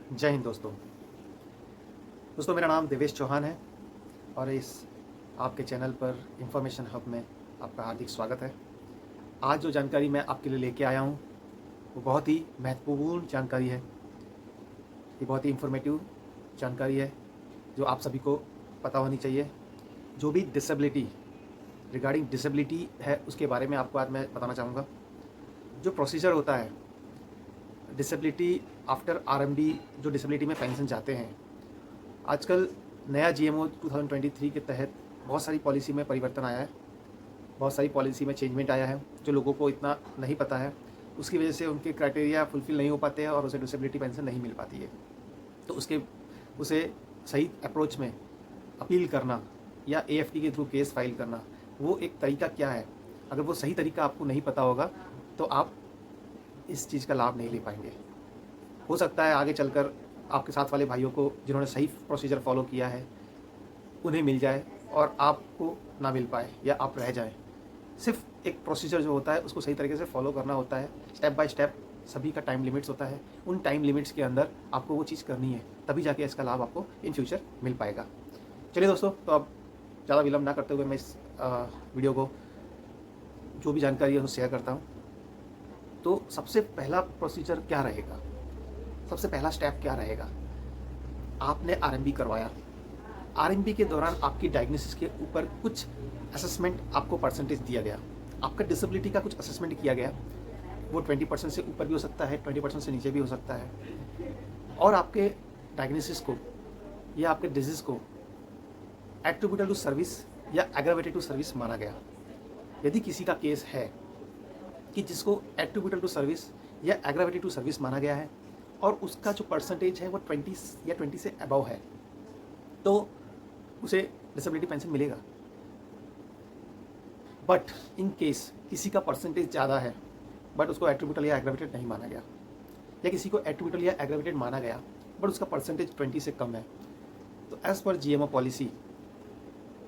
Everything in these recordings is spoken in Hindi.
जय हिंद दोस्तों। मेरा नाम देवेश चौहान है और इस आपके चैनल पर इंफॉर्मेशन हब में आपका हार्दिक स्वागत है। आज जो जानकारी मैं आपके लिए लेके आया हूँ वो बहुत ही महत्वपूर्ण जानकारी है। ये बहुत ही इंफॉर्मेटिव जानकारी है जो आप सभी को पता होनी चाहिए। जो भी रिगार्डिंग डिसेबिलिटी है उसके बारे में आपको आज मैं बताना चाहूँगा। जो प्रोसीजर होता है डिसेबिलिटी आफ्टर आरएमडी, जो डिसेबिलिटी में पेंशन जाते हैं, आजकल नया जीएमओ 2023 के तहत बहुत सारी पॉलिसी में परिवर्तन आया है, बहुत सारी पॉलिसी में चेंजमेंट आया है जो लोगों को इतना नहीं पता है। उसकी वजह से उनके क्राइटेरिया फुलफ़िल नहीं हो पाते हैं और उसे डिसेबिलिटी पेंशन नहीं मिल पाती है। तो उसे सही अप्रोच में अपील करना या एएफटी के थ्रू केस फाइल करना, वो एक तरीका क्या है। अगर वो सही तरीका आपको नहीं पता होगा तो आप इस चीज़ का लाभ नहीं ले पाएंगे। हो सकता है आगे चलकर आपके साथ वाले भाइयों को जिन्होंने सही प्रोसीजर फॉलो किया है उन्हें मिल जाए और आपको ना मिल पाए या आप रह जाएं। सिर्फ एक प्रोसीजर जो होता है उसको सही तरीके से फॉलो करना होता है, स्टेप बाय स्टेप। सभी का टाइम लिमिट्स होता है, उन टाइम लिमिट्स के अंदर आपको वो चीज़ करनी है, तभी जाके इसका लाभ आपको इन फ्यूचर मिल पाएगा। चलिए दोस्तों, तो अब ज़्यादा विलम्ब ना करते हुए मैं इस वीडियो को, जो भी जानकारी है, उसको शेयर करता हूँ। तो सबसे पहला प्रोसीजर क्या रहेगा, सबसे पहला स्टेप क्या रहेगा। आपने आरएमबी करवाया, आरएमबी के दौरान आपकी डायग्नोसिस के ऊपर कुछ असेसमेंट, आपको परसेंटेज दिया गया, आपका डिसेबिलिटी का कुछ असेसमेंट किया गया। वो 20% से ऊपर भी हो सकता है, 20% से नीचे भी हो सकता है। और आपके डायग्नोसिस को या आपके डिजीज़ को एट्रीब्यूटेबल टू सर्विस या एग्रावेटेड टू सर्विस माना गया। यदि किसी का केस है कि जिसको एट्रीब्यूटेबल टू सर्विस या एग्रावेटेड टू सर्विस माना गया है और उसका जो परसेंटेज है वो 20 या 20 से अबव है, तो उसे डिसेबिलिटी पेंशन मिलेगा। बट इन केस किसी का परसेंटेज ज़्यादा है बट उसको एट्रीब्यूटल या एग्रावेटेड नहीं माना गया, या किसी को एट्रीब्यूटल या एग्रावेटेड माना गया बट उसका परसेंटेज 20 से कम है, तो एज़ पर जीएमओ पॉलिसी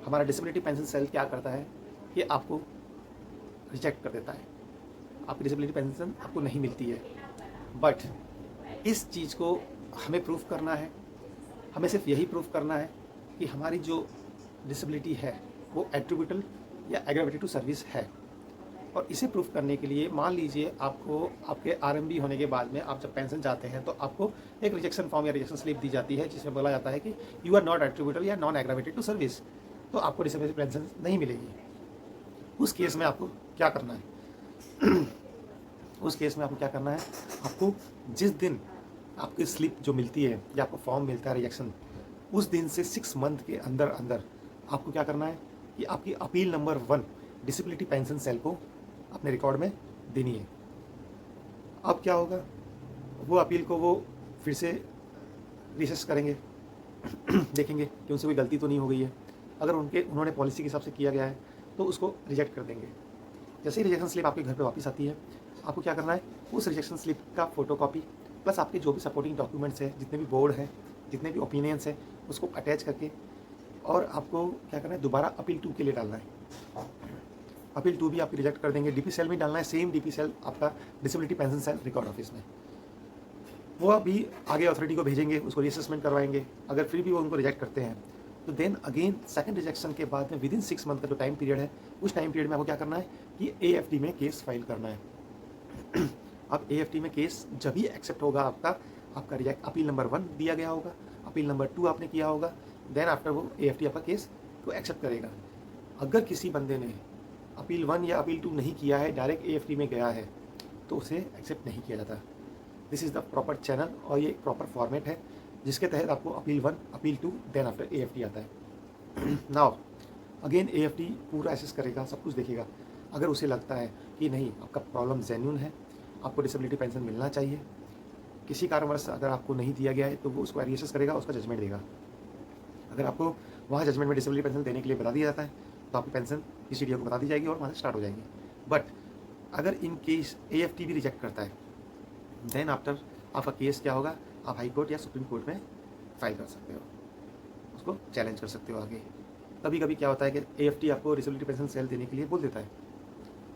हमारा डिसेबिलिटी पेंशन सेल क्या करता है कि आपको रिजेक्ट कर देता है, आपकी डिसेबिलिटी पेंशन आपको नहीं मिलती है। बट इस चीज़ को हमें प्रूफ करना है, हमें सिर्फ यही प्रूफ करना है कि हमारी जो डिसेबिलिटी है वो एट्रीब्यूटल या एग्रावेटेड टू सर्विस है। और इसे प्रूफ करने के लिए मान लीजिए आपको आपके आरएमबी होने के बाद में आप जब पेंशन जाते हैं तो आपको एक रिजेक्शन फॉर्म या रिजेक्शन स्लिप दी जाती है जिसमें बोला जाता है कि यू आर नॉट एट्रीब्यूटल या नॉन एग्रावेटेड टू सर्विस, तो आपको डिसेबिलिटी पेंशन नहीं मिलेगी। उस केस में आपको क्या करना है उस केस में आपको क्या करना है, आपको जिस दिन आपकी स्लिप जो मिलती है या आपको फॉर्म मिलता है रिजेक्शन, उस दिन से 6 मंथ के अंदर अंदर आपको क्या करना है कि आपकी appeal number 1 disability pension cell को अपने रिकॉर्ड में देनी है। अब क्या होगा, वो अपील को वो फिर से रिसेस करेंगे देखेंगे कि उनसे कोई गलती तो नहीं हो गई है। अगर उन्होंने पॉलिसी के हिसाब से किया गया है तो उसको रिजेक्ट कर देंगे। जैसे ही रिजेक्शन स्लिप आपके घर पे वापस आती है, आपको क्या करना है, उस रिजेक्शन स्लिप का फोटोकॉपी प्लस आपके जो भी सपोर्टिंग डॉक्यूमेंट्स हैं, जितने भी बोर्ड हैं, जितने भी ओपिनियंस हैं, उसको अटैच करके और आपको क्या करना है, दोबारा अपील 2 के लिए डालना है। अपील 2 भी आपकी रिजेक्ट कर देंगे, डीपी सेल में डालना है, सेम डीपी सेल आपका disability pension cell record office में। वो अभी आगे अथॉरिटी को भेजेंगे, उसको रीअसेसमेंट करवाएंगे। अगर फिर भी वो उनको रिजेक्ट करते हैं तो देन अगेन सेकंड रिजेक्शन के बाद में विदिन 6 मंथ का जो टाइम पीरियड है, उस टाइम पीरियड में आपको क्या करना है कि एएफटी में केस फाइल करना है। अब एएफटी में केस जब भी एक्सेप्ट होगा आपका रिजेक्ट अपील नंबर 1 दिया गया होगा, अपील नंबर 2 आपने किया होगा, देन आफ्टर वो एएफटी आपका केस को एक्सेप्ट करेगा। अगर किसी बंदे ने अपील 1 या अपील 2 नहीं किया है, डायरेक्ट एएफटी में गया है, तो उसे एक्सेप्ट नहीं किया जाता। This is the proper channel और ये प्रॉपर फॉर्मेट है जिसके तहत आपको appeal 1, appeal 2, then after AFT आता है। नाउ अगेन एएफटी पूरा एसेस करेगा, सब कुछ देखेगा। अगर उसे लगता है कि नहीं, आपका प्रॉब्लम जेन्युइन है, आपको डिसेबिलिटी पेंशन मिलना चाहिए, किसी कारणवश अगर आपको नहीं दिया गया है, तो वो उसको रीअसेस करेगा, उसका जजमेंट देगा। अगर आपको वहाँ जजमेंट में डिसेबिलिटी पेंशन देने के लिए बता दिया जाता है तो आपकी पेंशन पीसीडीओ को बता दी जाएगी और वहाँ से स्टार्ट हो जाएगी। बट अगर इन केस एएफटी भी रिजेक्ट करता है, देन आफ्टर आपका केस क्या होगा, आप हाई कोर्ट या सुप्रीम कोर्ट में फाइल कर सकते हो, उसको चैलेंज कर सकते हो आगे। कभी कभी क्या होता है कि एएफटी आपको डिसेबिलिटी पेंशन सेल देने के लिए बोल देता है,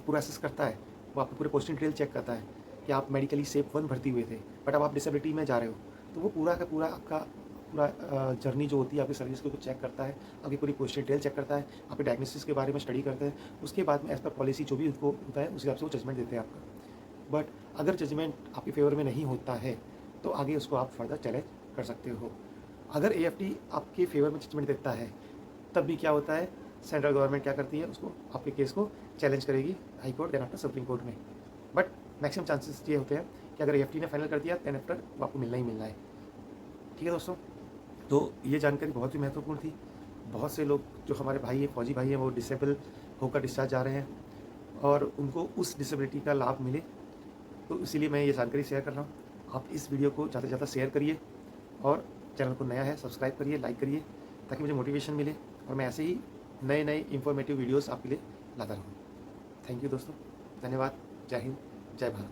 पूरा असेस करता है, वो आपको पूरे पोस्टिंग डिटेल चेक करता है कि आप मेडिकली सेफ 1 भर्ती हुए थे बट अब आप डिसेबिलिटी में जा रहे हो, तो वो पूरा का पूरा आपका पूरा जर्नी जो होती है आपकी सर्विस को चेक करता है, आपकी पूरी पोस्ट डिटेल चेक करता है, आपके डायग्नोसिस के बारे में स्टडी करते हैं, उसके बाद में एज़ पर पॉलिसी जो भी उनको होता है उस हिसाब से वो जजमेंट देते हैं आपका। बट अगर जजमेंट आपके फेवर में नहीं होता है तो आगे उसको आप फर्दर चैलेंज कर सकते हो। अगर AFT आपके फेवर में जजमेंट देता है तब भी क्या होता है, सेंट्रल गवर्नमेंट क्या करती है, उसको आपके केस को चैलेंज करेगी high court then after supreme court में। बट मैक्सिमम चांसेस ये होते हैं कि अगर AFT ने फाइनल कर दिया देन आफ्टर वो आपको मिलना ही मिलना है। ठीक है दोस्तों, तो ये जानकारी बहुत ही महत्वपूर्ण थी। बहुत से लोग जो हमारे भाई हैं, फौजी भाई हैं, वो डिसेबल होकर डिस्चार्ज जा रहे हैं और उनको उस डिसेबिलिटी का लाभ मिले, तो इसीलिए मैं ये जानकारी शेयर कर रहा हूँ। आप इस वीडियो को ज़्यादा से ज़्यादा शेयर करिए और चैनल को नया है सब्सक्राइब करिए, लाइक करिए, ताकि मुझे मोटिवेशन मिले और मैं ऐसे ही नए नए इंफॉर्मेटिव वीडियोस आपके लिए लाता रहूँ। थैंक यू दोस्तों, धन्यवाद, जय हिंद, जय भारत।